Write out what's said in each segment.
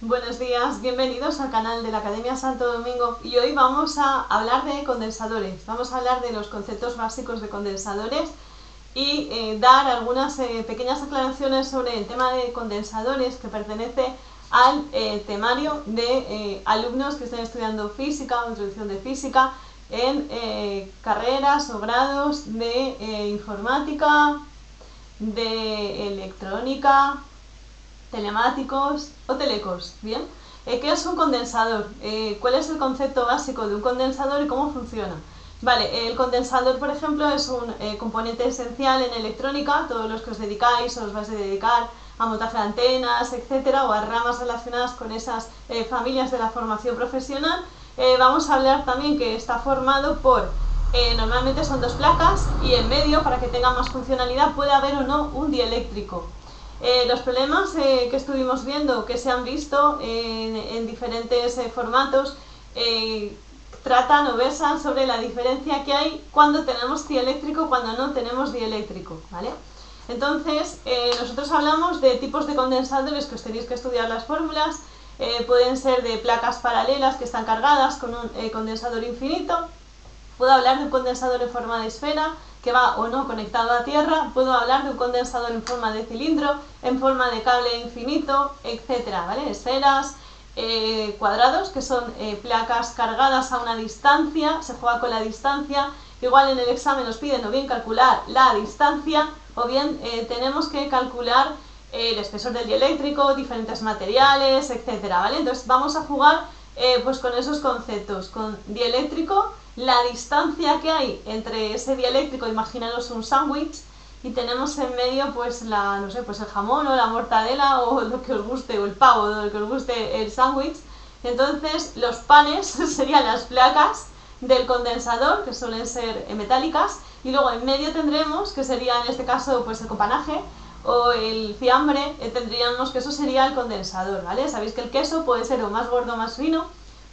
Buenos días, bienvenidos al canal de la Academia Santo Domingo y hoy vamos a hablar de condensadores. Vamos a hablar de los conceptos básicos de condensadores y dar algunas pequeñas aclaraciones sobre el tema de condensadores que pertenece al temario de alumnos que estén estudiando física o introducción de física en carreras o grados de informática, de electrónica, telemáticos o telecos. Bien, ¿qué es un condensador? ¿Cuál es el concepto básico de un condensador y cómo funciona? Vale, el condensador, por ejemplo, es un componente esencial en electrónica. Todos los que os dedicáis o os vais a dedicar a montaje de antenas, etcétera, o a ramas relacionadas con esas familias de la formación profesional, vamos a hablar también que está formado por normalmente son dos placas y en medio, para que tenga más funcionalidad, puede haber o no un dieléctrico. Los problemas que estuvimos viendo, que se han visto en diferentes formatos, tratan o versan sobre la diferencia que hay cuando tenemos dieléctrico y cuando no tenemos dieléctrico, ¿vale? Entonces, nosotros hablamos de tipos de condensadores que os tenéis que estudiar las fórmulas. Pueden ser de placas paralelas que están cargadas con un condensador infinito. Puedo hablar de un condensador en forma de esfera que va o no conectado a tierra. Puedo hablar de un condensador en forma de cilindro, en forma de cable infinito, etcétera, ¿vale? Esferas, cuadrados, que son placas cargadas a una distancia, se juega con la distancia. Igual en el examen nos piden o bien calcular la distancia o bien tenemos que calcular el espesor del dieléctrico, diferentes materiales, etcétera, ¿vale? Entonces vamos a jugar pues con esos conceptos, con dieléctrico, la distancia que hay entre ese dieléctrico, imaginaros un sándwich, y tenemos en medio pues no sé, pues el jamón o la mortadela o lo que os guste, o el pavo, o lo que os guste el sándwich. Entonces los panes serían las placas del condensador, que suelen ser metálicas, y luego en medio tendremos, que sería en este caso pues el companaje o el fiambre, tendríamos que eso sería el condensador, ¿vale? Sabéis que el queso puede ser o más gordo o más fino,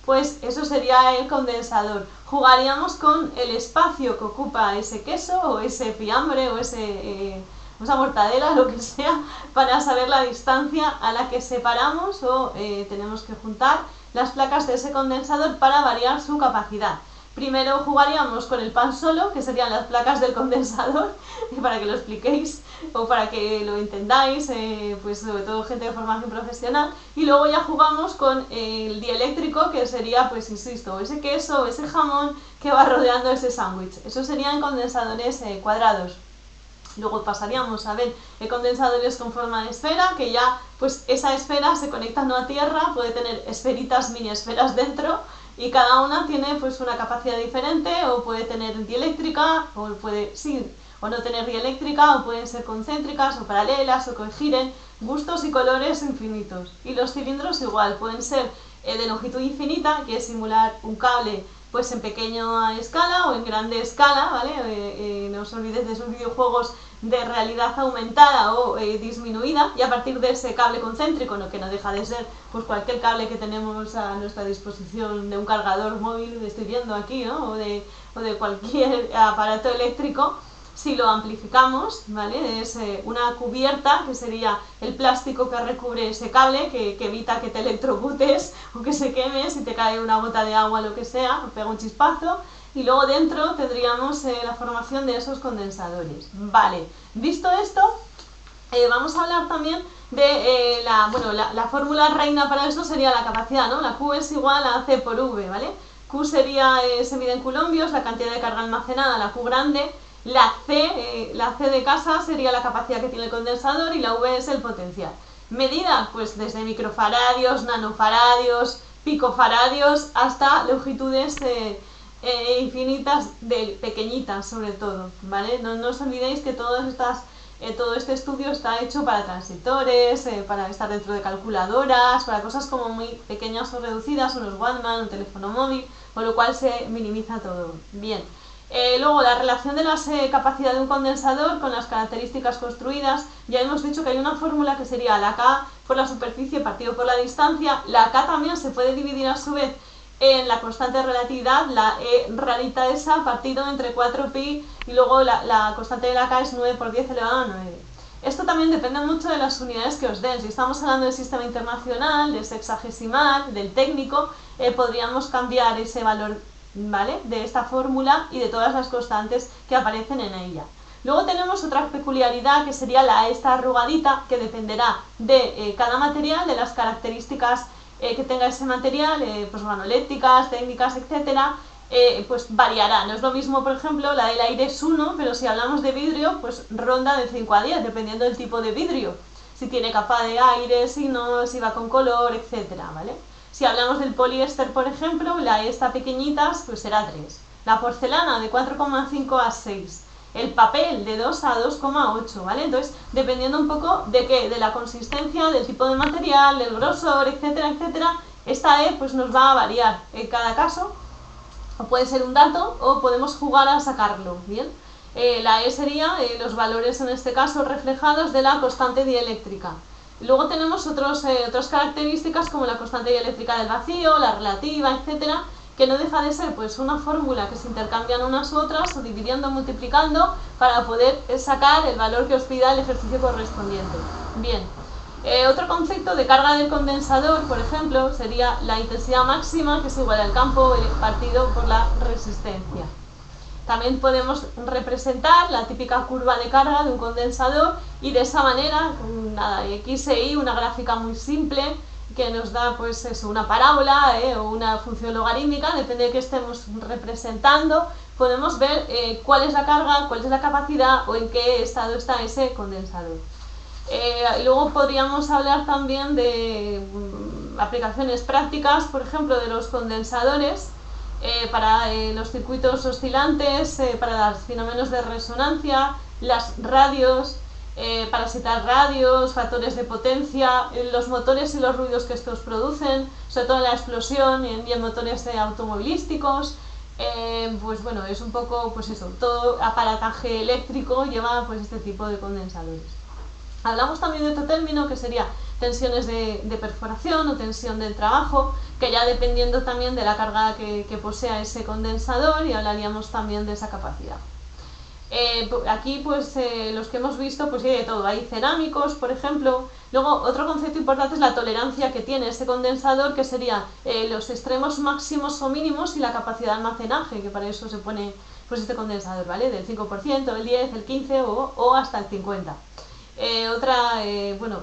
pues eso sería el condensador. Jugaríamos con el espacio que ocupa ese queso o ese fiambre o esa mortadela, lo que sea, para saber la distancia a la que separamos o tenemos que juntar las placas de ese condensador para variar su capacidad. Primero jugaríamos con el pan solo, que serían las placas del condensador, para que lo expliquéis o para que lo entendáis, pues sobre todo gente de formación profesional. Y luego ya jugamos con el dieléctrico, que sería, pues insisto, ese queso o ese jamón que va rodeando ese sándwich. Esos serían condensadores cuadrados. Luego pasaríamos a ver condensadores con forma de esfera, que ya pues esa esfera se conecta no a tierra, puede tener esferitas, mini esferas dentro, y cada una tiene pues una capacidad diferente, o puede tener dieléctrica, o puede sí, o no tener dieléctrica, o pueden ser concéntricas o paralelas o que giren, gustos y colores infinitos. Y los cilindros igual, pueden ser de longitud infinita, que es simular un cable pues en pequeña escala o en grande escala, ¿vale? No os olvidéis de esos videojuegos de realidad aumentada o disminuida, y a partir de ese cable concéntrico, que no deja de ser pues cualquier cable que tenemos a nuestra disposición, de un cargador móvil, estoy viendo aquí, ¿no? o de cualquier aparato eléctrico. Si lo amplificamos, ¿vale? Es una cubierta, que sería el plástico que recubre ese cable, que evita que te electrocutes o que se queme si te cae una gota de agua, lo que sea, o pega un chispazo. Y luego dentro tendríamos la formación de esos condensadores. Vale, visto esto, vamos a hablar también de la fórmula reina para esto sería la capacidad, ¿no? La Q es igual a C por V, ¿vale? Q sería, se mide en coulombios, la cantidad de carga almacenada, la Q grande. La C de casa sería la capacidad que tiene el condensador, y la V es el potencial. Medida, pues desde microfaradios, nanofaradios, picofaradios, hasta longitudes infinitas, pequeñitas sobre todo, ¿vale? No os olvidéis que todo este estudio está hecho para transistores, para estar dentro de calculadoras, para cosas como muy pequeñas o reducidas, unos Walkman, un teléfono móvil, con lo cual se minimiza todo. Bien. Luego, la relación de la capacidad de un condensador con las características construidas. Ya hemos dicho que hay una fórmula que sería la K por la superficie partido por la distancia. La K también se puede dividir a su vez en la constante de relatividad, la E rarita esa, partido entre 4pi, y luego la constante de la K es 9 por 10 elevado a 9. Esto también depende mucho de las unidades que os den. Si estamos hablando del sistema internacional, del sexagesimal, del técnico, podríamos cambiar ese valor, ¿vale?, de esta fórmula y de todas las constantes que aparecen en ella. Luego tenemos otra peculiaridad que sería esta arrugadita, que dependerá de cada material, de las características que tenga ese material, pues manolécticas, técnicas, etcétera, pues variará. No es lo mismo, por ejemplo, la del aire es 1, pero si hablamos de vidrio, pues ronda de 5 a 10, dependiendo del tipo de vidrio. Si tiene capa de aire, si no, si va con color, etcétera, ¿vale? Si hablamos del poliéster, por ejemplo, la esta pequeñitas, pues será 3. La porcelana de 4,5 a 6. El papel de 2 a 2,8, ¿vale? Entonces, dependiendo un poco de qué, de la consistencia, del tipo de material, del grosor, etcétera, etcétera, esta E pues nos va a variar en cada caso, o puede ser un dato, o podemos jugar a sacarlo, ¿bien? La E sería los valores, en este caso, reflejados de la constante dieléctrica. Luego tenemos otras características como la constante dieléctrica del vacío, la relativa, etcétera, que no deja de ser pues una fórmula que se intercambian unas u otras, o dividiendo, multiplicando, para poder sacar el valor que os pida el ejercicio correspondiente. Bien, otro concepto de carga del condensador, por ejemplo, sería la intensidad máxima, que es igual al campo partido por la resistencia. También podemos representar la típica curva de carga de un condensador y de esa manera, nada, X e Y, una gráfica muy simple que nos da pues eso, una parábola o una función logarítmica, depende de qué estemos representando, podemos ver cuál es la carga, cuál es la capacidad o en qué estado está ese condensador. Luego podríamos hablar también de aplicaciones prácticas, por ejemplo, de los condensadores, para los circuitos oscilantes, para los fenómenos de resonancia, las radios, parasitar radios, factores de potencia, los motores y los ruidos que estos producen, sobre todo en la explosión y en motores automovilísticos. Pues bueno, es un poco, pues eso, todo aparataje eléctrico lleva pues este tipo de condensadores. Hablamos también de otro término que sería tensiones de perforación o tensión del trabajo, que ya dependiendo también de la carga que posea ese condensador, y hablaríamos también de esa capacidad. Aquí pues los que hemos visto pues hay de todo, hay cerámicos por ejemplo. Luego otro concepto importante es la tolerancia que tiene este condensador, que sería los extremos máximos o mínimos y la capacidad de almacenaje, que para eso se pone pues este condensador, ¿vale? Del 5%, el 10, el 15 o hasta el 50%.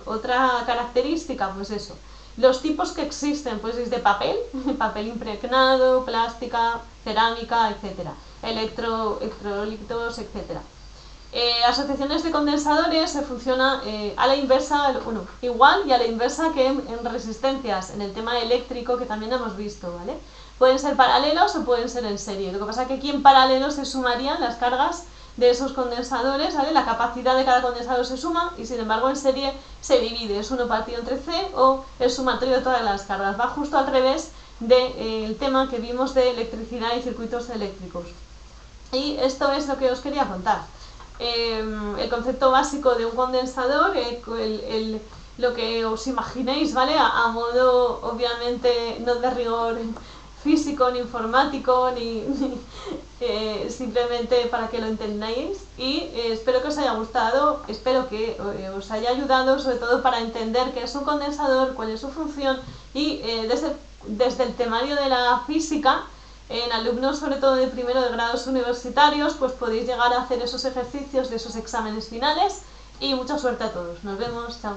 Otra característica, pues eso, los tipos que existen, pues es de papel, papel impregnado, plástica, cerámica, etcétera, electrolitos, etcétera. Asociaciones de condensadores se funciona a la inversa, igual y a la inversa que en resistencias, en el tema eléctrico que también hemos visto, ¿vale? Pueden ser paralelos o pueden ser en serie. Lo que pasa es que aquí en paralelo se sumarían las cargas de esos condensadores, ¿vale? La capacidad de cada condensador se suma y sin embargo en serie se divide, es 1 partido entre C o el sumatorio de todas las cargas. Va justo al revés del tema que vimos de electricidad y circuitos eléctricos. Y esto es lo que os quería contar. El concepto básico de un condensador, lo que os imaginéis, ¿vale? A modo, obviamente, no de rigor físico, ni informático, ni simplemente para que lo entendáis. Y espero que os haya gustado, espero que os haya ayudado, sobre todo para entender qué es un condensador, cuál es su función, y desde el temario de la física, en alumnos sobre todo de primero de grados universitarios, pues podéis llegar a hacer esos ejercicios de esos exámenes finales. Y mucha suerte a todos. Nos vemos, chao.